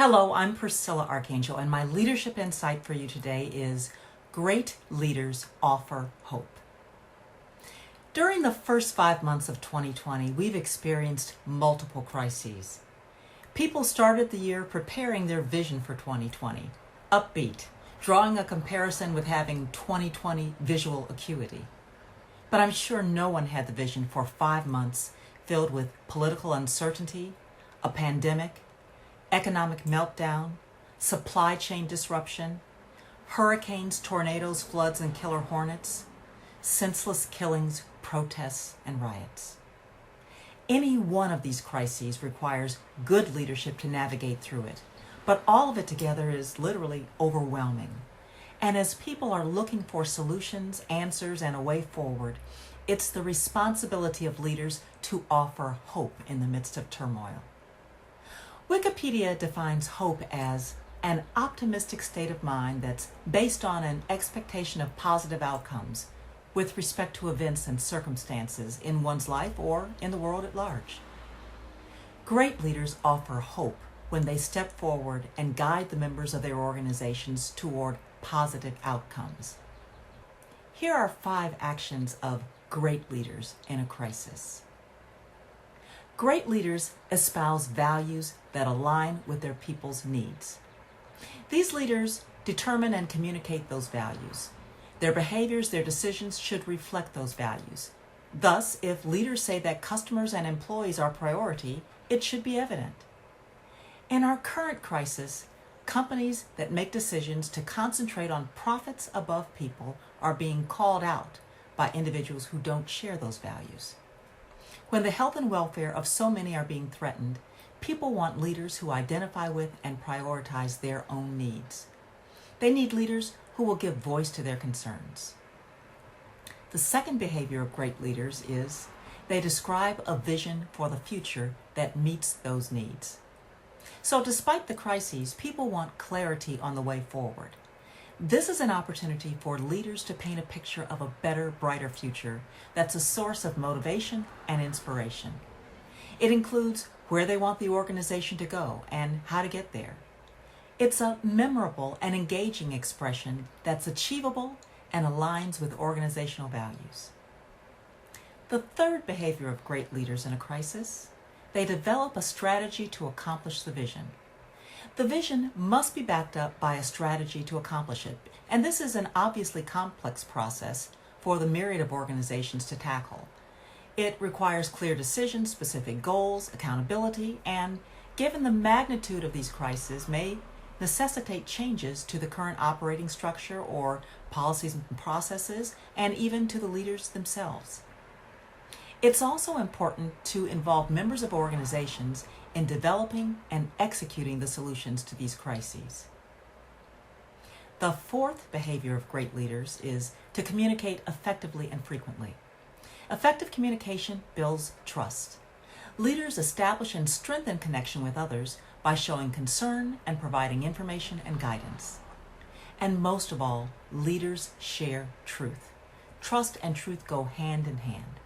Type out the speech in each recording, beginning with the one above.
Hello, I'm Priscilla Archangel, and my leadership insight for you today is great leaders offer hope. During the first 5 months of 2020, we've experienced multiple crises. People started the year preparing their vision for 2020, upbeat, drawing a comparison with having 2020 visual acuity. But I'm sure no one had the vision for 5 months filled with political uncertainty, a pandemic, economic meltdown, supply chain disruption, hurricanes, tornadoes, floods, and killer hornets, senseless killings, protests, and riots. Any one of these crises requires good leadership to navigate through it, but all of it together is literally overwhelming. And as people are looking for solutions, answers, and a way forward, it's the responsibility of leaders to offer hope in the midst of turmoil. Wikipedia defines hope as an optimistic state of mind that's based on an expectation of positive outcomes with respect to events and circumstances in one's life or in the world at large. Great leaders offer hope when they step forward and guide the members of their organizations toward positive outcomes. Here are 5 actions of great leaders in a crisis. Great leaders espouse values that align with their people's needs. These leaders determine and communicate those values. Their behaviors, their decisions should reflect those values. Thus, if leaders say that customers and employees are priority, it should be evident. In our current crisis, companies that make decisions to concentrate on profits above people are being called out by individuals who don't share those values. When the health and welfare of so many are being threatened, people want leaders who identify with and prioritize their own needs. They need leaders who will give voice to their concerns. The second behavior of great leaders is they describe a vision for the future that meets those needs. So despite the crises, people want clarity on the way forward. This is an opportunity for leaders to paint a picture of a better, brighter future that's a source of motivation and inspiration. It includes where they want the organization to go and how to get there. It's a memorable and engaging expression that's achievable and aligns with organizational values. The third behavior of great leaders in a crisis, they develop a strategy to accomplish the vision. The vision must be backed up by a strategy to accomplish it, and this is an obviously complex process for the myriad of organizations to tackle. It requires clear decisions, specific goals, accountability, and given the magnitude of these crises, may necessitate changes to the current operating structure or policies and processes, and even to the leaders themselves. It's also important to involve members of organizations in developing and executing the solutions to these crises. The fourth behavior of great leaders is to communicate effectively and frequently. Effective communication builds trust. Leaders establish and strengthen connection with others by showing concern and providing information and guidance. And most of all, leaders share truth. Trust and truth go hand in hand.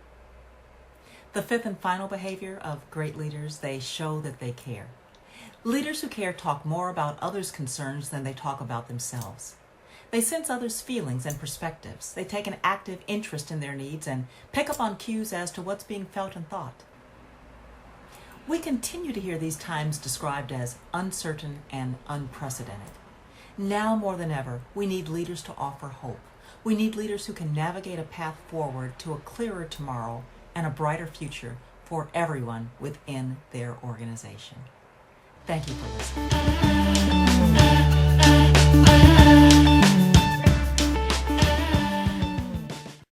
The fifth and final behavior of great leaders, they show that they care. Leaders who care talk more about others' concerns than they talk about themselves. They sense others' feelings and perspectives. They take an active interest in their needs and pick up on cues as to what's being felt and thought. We continue to hear these times described as uncertain and unprecedented. Now more than ever, we need leaders to offer hope. We need leaders who can navigate a path forward to a clearer tomorrow and a brighter future for everyone within their organization. Thank you for listening.